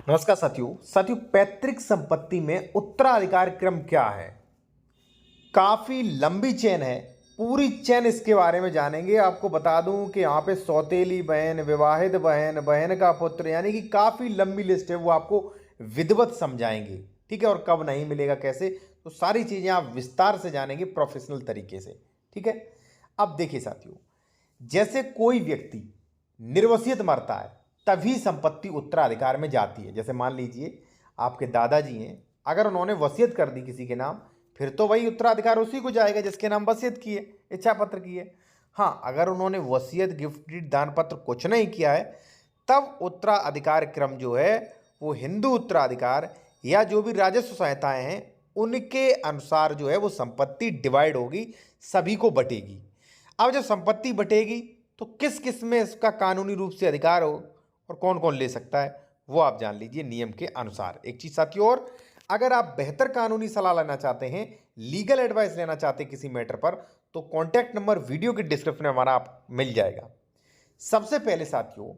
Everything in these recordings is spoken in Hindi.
नमस्कार साथियों पैतृक संपत्ति में उत्तराधिकार क्रम क्या है। काफी लंबी चेन है। पूरी चेन इसके बारे में जानेंगे। आपको बता दूं कि यहाँ पे सौतेली बहन, विवाहित बहन, बहन का पुत्र, यानी कि काफी लंबी लिस्ट है। वो आपको विधिवत समझाएंगे, ठीक है। और कब नहीं मिलेगा, कैसे, तो सारी चीजें आप विस्तार से जानेंगे प्रोफेशनल तरीके से, ठीक है। अब देखिए साथियों, जैसे कोई व्यक्ति निर्वसित मरता है तभी संपत्ति उत्तराधिकार में जाती है। जैसे मान लीजिए आपके दादाजी हैं, अगर उन्होंने वसीयत कर दी किसी के नाम, फिर तो वही उत्तराधिकार उसी को जाएगा जिसके नाम वसीयत की है, इच्छा पत्र की है। हाँ, अगर उन्होंने वसीयत, गिफ्ट डीड, दान पत्र कुछ नहीं किया है, तब उत्तराधिकार क्रम जो है वो हिंदू उत्तराधिकार या जो भी राजस्व सहायताएं हैं उनके अनुसार जो है वो संपत्ति डिवाइड होगी, सभी को बटेगी। अब जब संपत्ति बटेगी तो किस किस में इसका कानूनी रूप से अधिकार हो और कौन कौन ले सकता है, वो आप जान लीजिए नियम के अनुसार। एक चीज साथियों और, अगर आप बेहतर कानूनी सलाह लेना चाहते हैं, लीगल एडवाइस लेना चाहते हैं किसी मैटर पर, तो कॉन्टैक्ट नंबर वीडियो के डिस्क्रिप्शन में हमारा आप मिल जाएगा। सबसे पहले साथियों,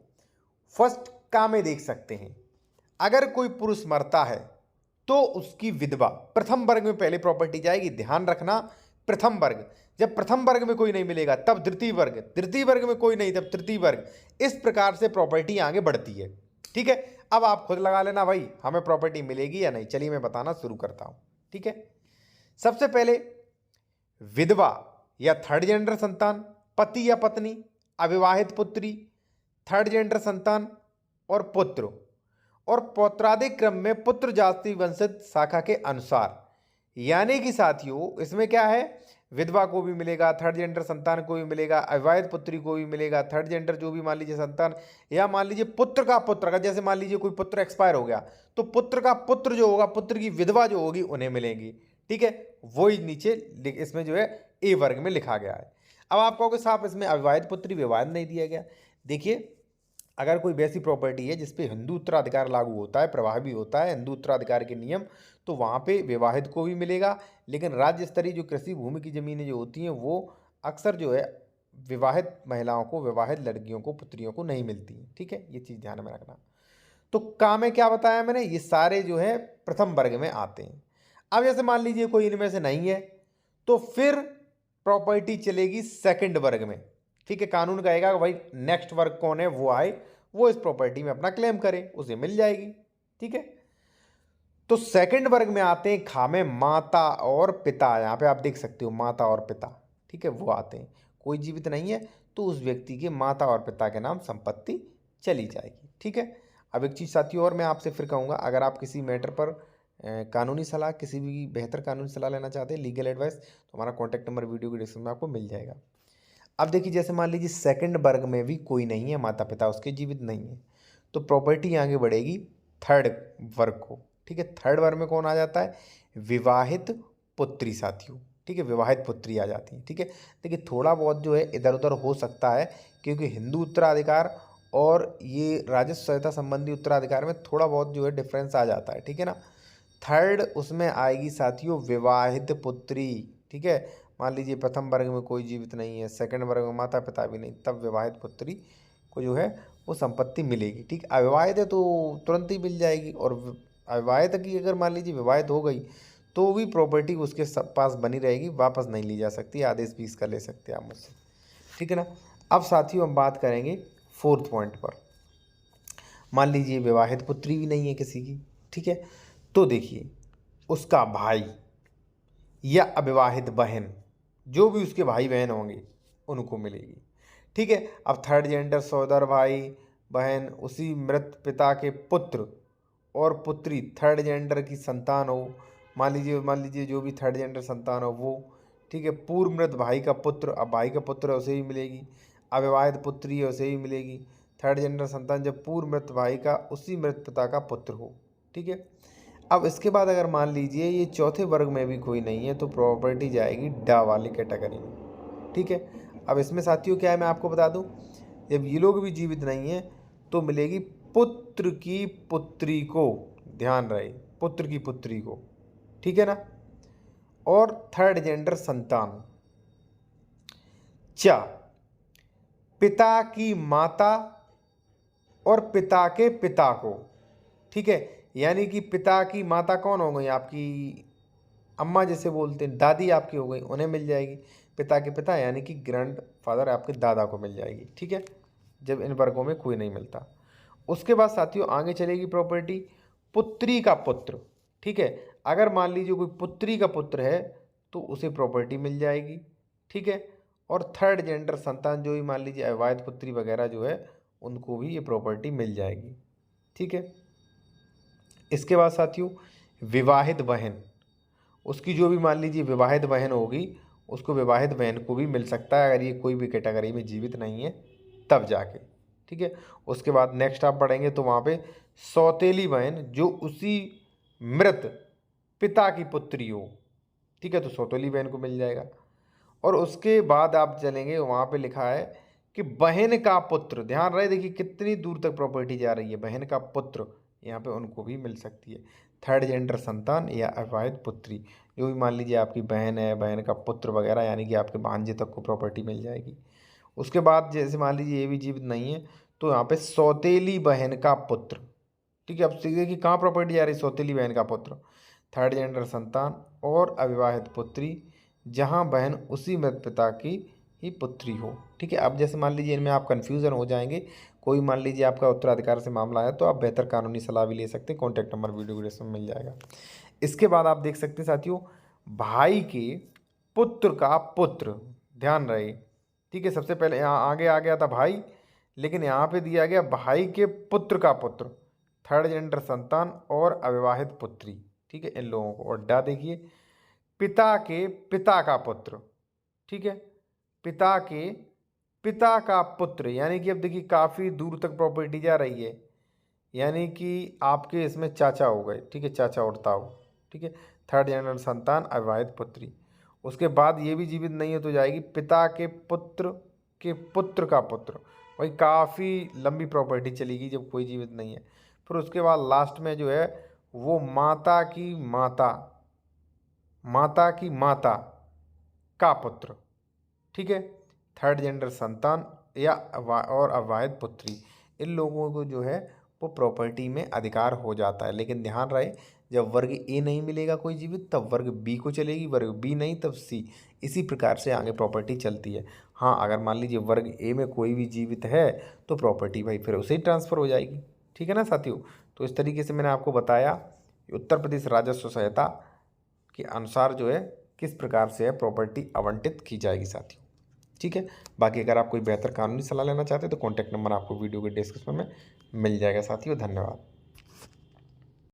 फर्स्ट का में देख सकते हैं, अगर कोई पुरुष मरता है तो उसकी विधवा प्रथम वर्ग में पहले प्रॉपर्टी जाएगी। ध्यान रखना, प्रथम वर्ग। जब प्रथम वर्ग में कोई नहीं मिलेगा तब द्वितीय वर्ग, तृतीय वर्ग में कोई नहीं तब तृतीय वर्ग। इस प्रकार से प्रॉपर्टी आगे बढ़ती है, ठीक है। अब आप खुद लगा लेना भाई हमें प्रॉपर्टी मिलेगी या नहीं। चलिए मैं बताना शुरू करता हूं, ठीक है। सबसे पहले विधवा या थर्ड जेंडर संतान, पति या पत्नी, अविवाहित पुत्री, थर्ड जेंडर संतान और पुत्र, और पौत्रादिक क्रम में पुत्र जाति वंशित शाखा के अनुसार। यानी कि साथियों इसमें क्या है, विधवा को भी मिलेगा, थर्ड जेंडर संतान को भी मिलेगा, अविवाहित पुत्री को भी मिलेगा, थर्ड जेंडर जो भी मान लीजिए संतान, या मान लीजिए पुत्र का पुत्र, अगर जैसे मान लीजिए कोई पुत्र एक्सपायर हो गया तो पुत्र का पुत्र जो होगा, पुत्र की विधवा जो होगी उन्हें मिलेंगी, ठीक है। वही नीचे इसमें जो है ए वर्ग में लिखा गया है। अब आप कहोगे साहब इसमें अविवाहित पुत्री विवाद नहीं दिया गया। देखिए, अगर कोई वैसी प्रॉपर्टी है जिसपे हिंदू उत्तराधिकार लागू होता है, प्रभावी होता है हिंदू उत्तराधिकार के नियम, तो वहाँ पे विवाहित को भी मिलेगा। लेकिन राज्य स्तरीय जो कृषि भूमि की ज़मीनें जो होती हैं वो अक्सर जो है विवाहित महिलाओं को, विवाहित लड़कियों को, पुत्रियों को नहीं मिलती हैं, ठीक है। ये चीज़ ध्यान में रखना। तो काम में क्या बताया मैंने, ये सारे जो है प्रथम वर्ग में आते हैं। अब जैसे मान लीजिए कोई इनमें से नहीं है तो फिर प्रॉपर्टी चलेगी सेकंड वर्ग में, ठीक है। कानून कहेगा कि भाई नेक्स्ट वर्ग कौन है, वो आए, वो इस प्रॉपर्टी में अपना क्लेम करे, उसे मिल जाएगी, ठीक है। तो सेकंड वर्ग में आते हैं खा में माता और पिता। यहाँ पे आप देख सकते हो माता और पिता, ठीक है, वो आते हैं। कोई जीवित नहीं है तो उस व्यक्ति के माता और पिता के नाम संपत्ति चली जाएगी, ठीक है। अब एक चीज़ साथियों और मैं आपसे फिर कहूँगा, अगर आप किसी मैटर पर कानूनी सलाह, किसी भी बेहतर कानूनी सलाह लेना चाहते हैं, लीगल एडवाइस, तो हमारा कॉन्टैक्ट नंबर वीडियो के डिस्क्रिप्शन में आपको मिल जाएगा। अब देखिए, जैसे मान लीजिए सेकंड वर्ग में भी कोई नहीं है, माता पिता उसके जीवित नहीं है, तो प्रॉपर्टी आगे बढ़ेगी थर्ड वर्ग को, ठीक है। थर्ड वर्ग में कौन आ जाता है, विवाहित पुत्री साथियों, ठीक है, विवाहित पुत्री आ जाती है, ठीक है। देखिए थोड़ा बहुत जो है इधर उधर हो सकता है, क्योंकि हिंदू उत्तराधिकार और ये राजस्व सहायता संबंधी उत्तराधिकार में थोड़ा बहुत जो है डिफरेंस आ जाता है, ठीक है ना। थर्ड उसमें आएगी साथियों विवाहित पुत्री, ठीक है। मान लीजिए प्रथम वर्ग में कोई जीवित नहीं है, सेकंड वर्ग में माता पिता भी नहीं, तब विवाहित पुत्री को जो है वो संपत्ति मिलेगी, ठीक। अविवाहित है तो तुरंत ही मिल जाएगी, और अविवाहित की अगर मान लीजिए विवाहित हो गई तो भी प्रॉपर्टी उसके पास बनी रहेगी, वापस नहीं ली जा सकती, आदेश भी इसका ले सकते हैं आप मुझसे, ठीक है ना। अब साथियों हम बात करेंगे फोर्थ पॉइंट पर। मान लीजिए विवाहित पुत्री भी नहीं है किसी की, ठीक है, तो देखिए उसका भाई या अविवाहित बहन, जो भी उसके भाई बहन होंगे उनको मिलेगी, ठीक है। अब थर्ड जेंडर सहोदर भाई बहन, उसी मृत पिता के पुत्र और पुत्री थर्ड जेंडर की संतान हो, मान लीजिए जो भी थर्ड जेंडर संतान हो वो, ठीक है। पूर्व मृत भाई का पुत्र, अब भाई का पुत्र है उसे भी मिलेगी, अविवाहित पुत्री है उसे भी मिलेगी। थर्ड जेंडर संतान जब पूर्व मृत भाई का उसी मृत पिता का पुत्र हो, ठीक है। अब इसके बाद अगर मान लीजिए ये चौथे वर्ग में भी कोई नहीं है तो प्रॉपर्टी जाएगी डा वाली कैटेगरी में, ठीक है। अब इसमें साथियों क्या है मैं आपको बता दूं, जब ये लोग भी जीवित नहीं है तो मिलेगी पुत्र की पुत्री को, ध्यान रहे, पुत्र की पुत्री को, ठीक है ना। और थर्ड जेंडर संतान, चा पिता की माता और पिता के पिता को, ठीक है। यानी कि पिता की माता कौन हो गई, आपकी अम्मा जैसे बोलते हैं, दादी आपकी हो गई, उन्हें मिल जाएगी। पिता के पिता यानी कि ग्रैंड फादर आपके दादा को मिल जाएगी, ठीक है, जब इन वर्गों में कोई नहीं मिलता। उसके बाद साथियों आगे चलेगी प्रॉपर्टी पुत्री का पुत्र, ठीक है। अगर मान लीजिए कोई पुत्री का पुत्र है तो उसे प्रॉपर्टी मिल जाएगी, ठीक है। और थर्ड जेंडर संतान जो भी मान लीजिए अवैध पुत्री वगैरह जो है उनको भी ये प्रॉपर्टी मिल जाएगी, ठीक है। इसके बाद साथियों विवाहित बहन, उसकी जो भी मान लीजिए विवाहित बहन होगी उसको विवाहित बहन को भी मिल सकता है अगर ये कोई भी कैटेगरी में जीवित नहीं है तब जाके, ठीक है। उसके बाद नेक्स्ट आप पढ़ेंगे तो वहाँ पे सौतेली बहन जो उसी मृत पिता की पुत्री हो, ठीक है, तो सौतेली बहन को मिल जाएगा। और उसके बाद आप चलेंगे वहाँ पे लिखा है कि बहन का पुत्र, ध्यान रहे देखिए कितनी दूर तक प्रॉपर्टी जा रही है, बहन का पुत्र यहाँ पे उनको भी मिल सकती है। थर्ड जेंडर संतान या अवैध पुत्री जो भी मान लीजिए आपकी बहन है, बहन का पुत्र वगैरह यानी कि आपके भांजे तक को प्रॉपर्टी मिल जाएगी। उसके बाद जैसे मान लीजिए ये भी जीवित नहीं है तो यहाँ पे सौतेली बहन का पुत्र, ठीक है। अब देखिए कि कहाँ प्रॉपर्टी जा रही है, सौतेली बहन का पुत्र, थर्ड जेंडर संतान और अविवाहित पुत्री जहाँ बहन उसी मृत पिता की ही पुत्री हो, ठीक है। अब जैसे मान लीजिए इनमें आप कन्फ्यूज़न हो जाएंगे, कोई मान लीजिए आपका उत्तराधिकार से मामला है तो आप बेहतर कानूनी सलाह भी ले सकते हैं, कॉन्टैक्ट नंबर वीडियो डिस्क्रिप्शन में मिल जाएगा। इसके बाद आप देख सकते हैं साथियों भाई के पुत्र का पुत्र, ध्यान रहे, ठीक है। सबसे पहले यहाँ आगे आ गया था भाई, लेकिन यहाँ पे दिया गया भाई के पुत्र का पुत्र, थर्ड जेंडर संतान और अविवाहित पुत्री, ठीक है, इन लोगों को। और डा देखिए पिता के पिता का पुत्र, ठीक है, पिता के पिता का पुत्र यानी कि अब देखिए काफ़ी दूर तक प्रॉपर्टी जा रही है, यानी कि आपके इसमें चाचा हो गए, ठीक है, चाचा और ताऊ, ठीक है, थर्ड जेंडर संतान अविवाहित पुत्री। उसके बाद ये भी जीवित नहीं है तो जाएगी पिता के पुत्र का पुत्र, वही काफ़ी लंबी प्रॉपर्टी चलेगी जब कोई जीवित नहीं है। फिर उसके बाद लास्ट में जो है वो माता की माता, माता की माता का पुत्र, ठीक है, थर्ड जेंडर संतान या और अविवाहित पुत्री, इन लोगों को जो है वो प्रॉपर्टी में अधिकार हो जाता है। लेकिन ध्यान रहे जब वर्ग ए नहीं मिलेगा कोई जीवित तब वर्ग बी को चलेगी, वर्ग बी नहीं तब सी, इसी प्रकार से आगे प्रॉपर्टी चलती है। हाँ अगर मान लीजिए वर्ग ए में कोई भी जीवित है तो प्रॉपर्टी भाई फिर उसे ही ट्रांसफ़र हो जाएगी, ठीक है ना साथियों। तो इस तरीके से मैंने आपको बताया कि उत्तर प्रदेश राजस्व संहिता के अनुसार जो है किस प्रकार से है प्रॉपर्टी आवंटित की जाएगी साथियों, ठीक है। बाकी अगर आप कोई बेहतर कानूनी सलाह लेना चाहते हैं तो कॉन्टैक्ट नंबर आपको वीडियो के डिस्क्रिप्शन में मिल जाएगा साथियों। धन्यवाद।